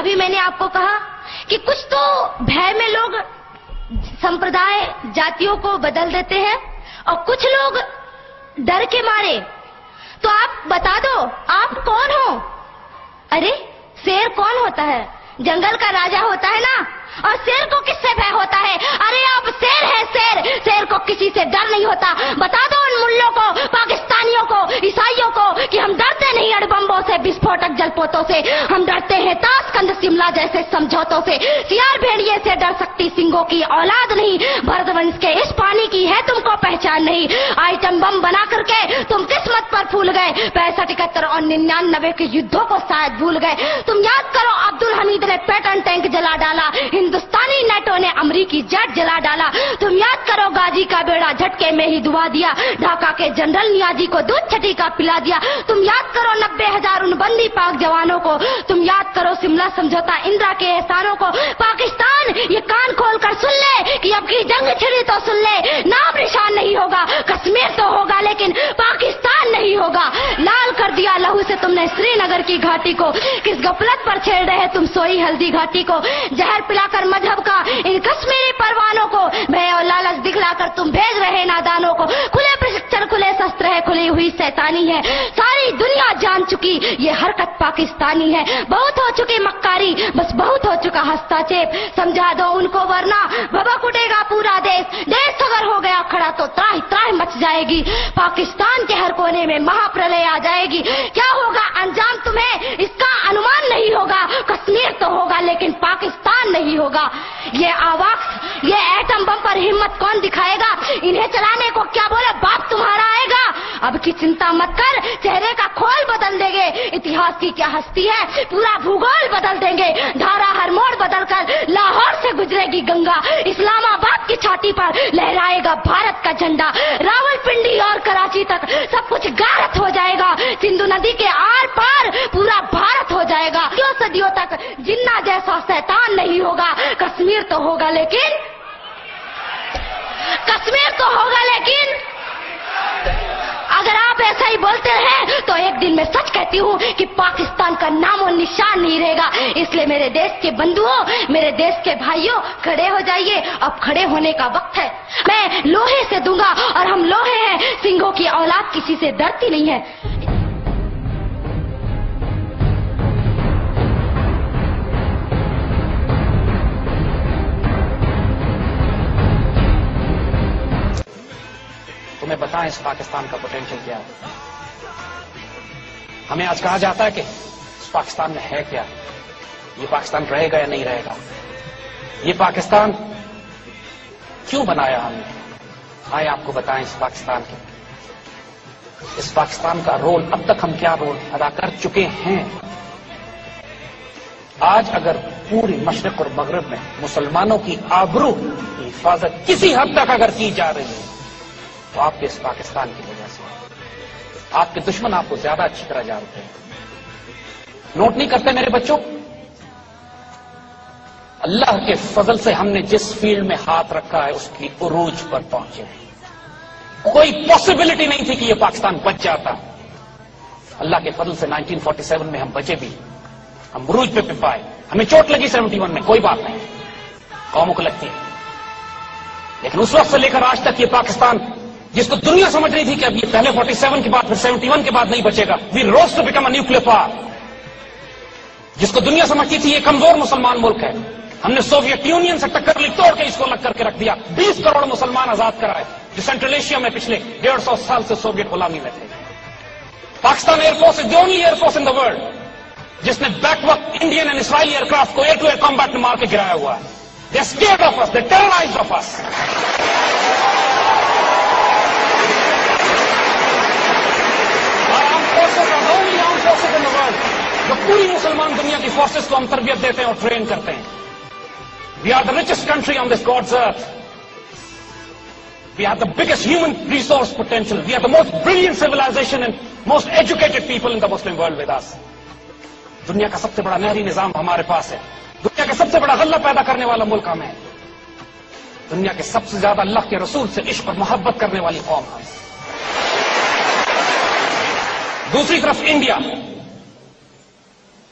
अभी मैंने आपको कहा कि कुछ तो भय में लोग संप्रदाय जातियों को बदल देते हैं और कुछ लोग डर के मारे। तो आप बता दो आप कौन हो? अरे शेर कौन होता है? जंगल का राजा होता है ना। और शेर को किससे भय होता है? अरे आप शेर है, शेर। शेर को किसी से डर नहीं होता। बता दो उन मुल्लों को, पाकिस्तानियों को, ईसाइयों को कि हम डरते नहीं अणुबम्बों से, विस्फोटक जलपोतों से। हम डरते हैं ताशकंद शिमला जैसे समझौतों से। सियार भेड़िए से डर सकती सिंगों की औलाद नहीं। भरतवंश के इस पानी की है तुमको पहचान नहीं। आइटम बम बना करके तुम किस्मत पर फूल गए। 65, 71 और 99 के युद्धों को शायद भूल गए। तुम याद करो अब्दुल हमीद ने पैटर्न टैंक जला डाला, हिंदुस्तानी नेटो ने अमरीकी जेट जला डाला। तुम याद करो गाजी का बेड़ा झटके में ही डुबा दिया। ढाका के जनरल नियाजी को दूध छठी का पिला दिया। तुम याद करो 90,000 उन बंदी पाक जवानों को। तुम याद करो शिमला समझौता, इंदिरा के एहसानों को। पाकिस्तान ये कान खोल कर सुन ले कि अब की जंग छिड़ी तो सुन ले। नाम निशान नहीं होगा, कश्मीर तो होगा लेकिन पाकिस्तान नहीं होगा। लाल कर दिया लहू से तुमने श्रीनगर की घाटी को। किस गफलत पर छेड़ रहे तुम सोई हल्दी घाटी को। जहर पिलाकर मजहब का इन कश्मीरी परवानों को। भय और लालच दिखलाकर तुम भेज रहे नादानों को। खुले प्रशिक्षण, खुले शस्त्र है, खुली हुई शैतानी है। सारी दुनिया जान चुकी ये हरकत पाकिस्तानी है। बहुत हो चुकी मक्कारी, बस बहुत हो चुका हस्तक्षेप। समझा दो उनको वरना भभक उठेगा पूरा देश। देश अगर हो गया खड़ा तो त्राहि त्राहि मच जाएगी। पाकिस्तान के हर कोने में महाप्रलय आ जाएगी। क्या होगा अंजाम तुम्हें इसका अनुमान नहीं होगा। कश्मीर तो होगा लेकिन पाकिस्तान नहीं होगा। ये आवाज, ये एटम बम पर हिम्मत कौन दिखाएगा? इन्हें चलाने को क्या बोले बाप तुम्हारा आएगा। अब की चिंता मत कर, चेहरे का खोल बदल देंगे। इतिहास की क्या हस्ती है, पूरा भूगोल बदल देंगे। धारा हर मोड़ बदल कर लाहौर से गुजरेगी गंगा। इस्लामाबाद की छाती पर लहराएगा भारत का झंडा। रावलपिंडी और कराची तक सब कुछ गारत हो जाएगा। सिंधु नदी के आर पार पूरा भारत हो जाएगा। सदियों तक जिन्ना जैसा शैतान नहीं होगा। कश्मीर तो होगा लेकिन, कश्मीर तो होगा लेकिन अगर आप ऐसा ही बोलते हैं तो एक दिन मैं सच कहती हूँ कि पाकिस्तान का नामो निशान नहीं रहेगा। इसलिए मेरे देश के बंधुओं, मेरे देश के भाइयों, खड़े हो जाइए। अब खड़े होने का वक्त है। मैं लोहे से दूंगा और हम लोहे हैं। सिंहों की औलाद किसी से डरती नहीं है। तुम्हें बताएं इस पाकिस्तान का पोटेंशियल क्या है। हमें आज कहा जाता है कि इस पाकिस्तान में है क्या, ये पाकिस्तान रहेगा या नहीं रहेगा, ये पाकिस्तान क्यों बनाया हमने। आए आपको बताएं इस पाकिस्तान का रोल, अब तक हम क्या रोल अदा कर चुके हैं। आज अगर पूरी मशरिक और मगरब में मुसलमानों की आबरू की हिफाजत किसी हद तक अगर की जा रही है तो आपके इस पाकिस्तान की वजह से। आपके दुश्मन आपको ज्यादा अच्छी तरह जानते हैं। नोट नहीं करते मेरे बच्चों, अल्लाह के फजल से हमने जिस फील्ड में हाथ रखा है उसकी उरूज पर पहुंचे हैं। कोई पॉसिबिलिटी नहीं थी कि यह पाकिस्तान बच जाता। अल्लाह के फजल से 1947 में हम बचे भी, हम उरूज पे पाए। हमें चोट लगी 71 में, कोई बात नहीं, कौमों को लगती है। लेकिन उस वक्त से लेकर आज तक ये पाकिस्तान, जिसको दुनिया समझ रही थी कि अब ये पहले 47 के बाद फिर 71 के बाद नहीं बचेगा, we rose to become a nuclear power, जिसको दुनिया समझती थी ये कमजोर मुसलमान मुल्क है, हमने सोवियत यूनियन से टक्कर ली, तोड़ के इसको लग करके रख दिया। 20 करोड़ मुसलमान आजाद कराए जो सेंट्रल एशिया में पिछले 150 साल से सोवियत गुलामी में थे। Pakistan air force is the only air force in the world जिसने बैक वक्त इंडियन एंड इसराइली एयरक्राफ्ट को एयर टू एयर कॉम्बैट में मार के गिराया हुआ है। They are scared of us, they terrorized of us. जो पूरी मुसलमान दुनिया की फोर्सेस को हम तरबियत देते हैं और ट्रेन करते हैं। We are the richest country on this god's earth. We have the biggest human resource potential. We are the most brilliant civilisation and most educated people in the Muslim world with us. दुनिया का सबसे बड़ा नहरी निजाम हमारे पास है। दुनिया का सबसे बड़ा गल्ला पैदा करने वाला मुल्क हमें है। दुनिया के सबसे ज्यादा अल्लाह के रसूल से इश्क और मोहब्बत करने वाली कौम है। दूसरी तरफ इंडिया,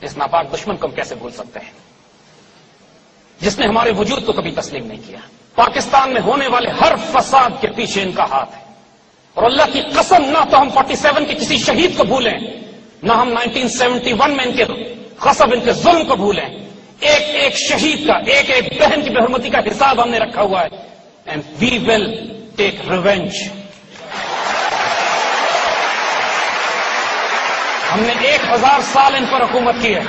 इस اس ناپاک دشمن کو ہم کیسے بھول سکتے ہیں جس نے ہمارے وجود کو کبھی تسلیم نہیں کیا. پاکستان میں ہونے والے ہر فساد کے پیچھے ان کا ہاتھ ہے. اور اللہ کی قسم نہ تو ہم 47 کے کسی شہید کو بھولیں, نہ ہم 1971 میں ان کے غصب, ان کے ظلم کو بھولیں. ایک ایک شہید کا, ایک ایک بہن کی بے حرمتی کا حساب ہم نے رکھا ہوا ہے. And we will take revenge. ہم نے 1000 سال ان پر حکومت کی ہے.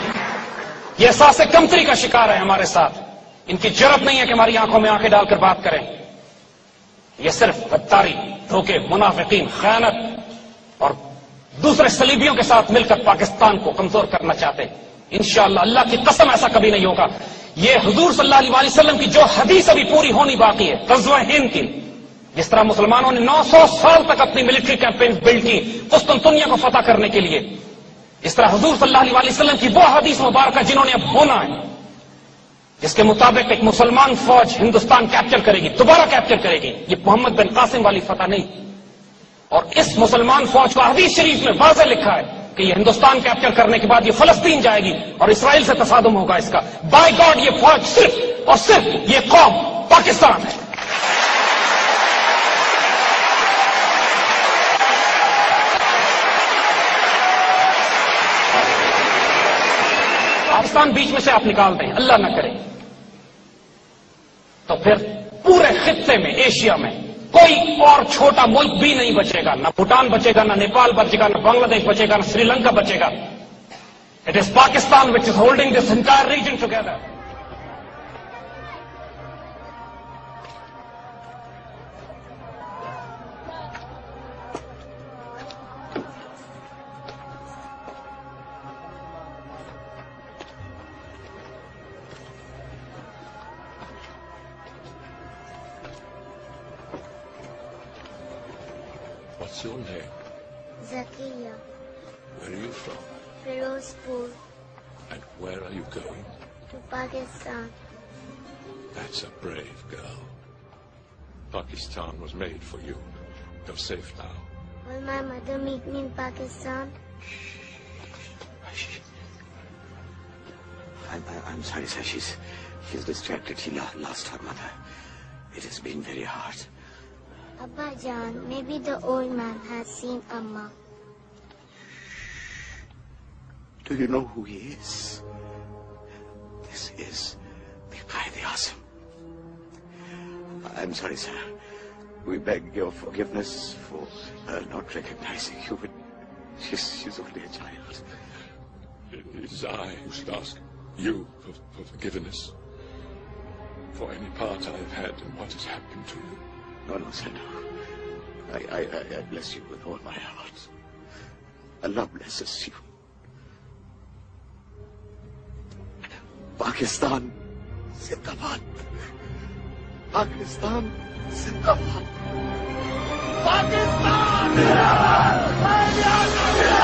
یہ احساس کمتری کا شکار ہے ہمارے ساتھ. ان کی جرت نہیں ہے کہ ہماری آنکھوں میں آنکھیں ڈال کر بات کریں. یہ صرف غداری, دھوکے, منافقین, خیانت اور دوسرے صلیبیوں کے ساتھ مل کر پاکستان کو کمزور کرنا چاہتے ہیں. انشاءاللہ اللہ کی قسم ایسا کبھی نہیں ہوگا. یہ حضور صلی اللہ علیہ وسلم کی جو حدیث ابھی پوری ہونی باقی ہے غزوہ ہند کی, جس طرح مسلمانوں نے 900 سال تک اپنی ملٹری کیمپین بلڈ کی قسطنطنیہ کو فتح کرنے کے لیے, اس طرح حضور صلی اللہ علیہ وسلم کی وہ حدیث مبارکہ جنہوں نے اب ہونا ہے, جس کے مطابق ایک مسلمان فوج ہندوستان کیپچر کرے گی, دوبارہ کیپچر کرے گی. یہ محمد بن قاسم والی فتح نہیں. اور اس مسلمان فوج کو حدیث شریف میں واضح لکھا ہے کہ یہ ہندوستان کیپچر کرنے کے بعد یہ فلسطین جائے گی اور اسرائیل سے تصادم ہوگا اس کا. بائی گاڈ یہ فوج صرف اور صرف یہ قوم پاکستان ہے. پاکستان بیچ میں سے آپ نکال دیں, اللہ نہ کرے, تو پھر پورے خطے میں, ایشیا میں کوئی اور چھوٹا ملک بھی نہیں بچے گا. نہ بھوٹان بچے گا, نہ نیپال بچے گا, نہ بنگلہ دیش بچے گا, نہ سری لنکا بچے گا. It is Pakistan which is holding this entire region together. What's your name? Zakiya, Where are you from? Firozpur, And where are you going? to Pakistan. That's a brave girl. Pakistan was made for you. You're safe now. Will my mother meet me in Pakistan? I'm sorry, sir. She's distracted. She lost her mother. It has been very hard. Abba Jan, maybe the old man has seen Amma. Do you know who he is? This is the Qaid-e-Azam. I'm sorry, sir. We beg your forgiveness for not recognizing you, but she's only a child. It is I who should ask you for forgiveness for any part I've had in what has happened to you. No, sir, no. I bless you with all my heart. Allah blesses you. Pakistan Zindabad. Pakistan Zindabad. Pakistan Zindabad.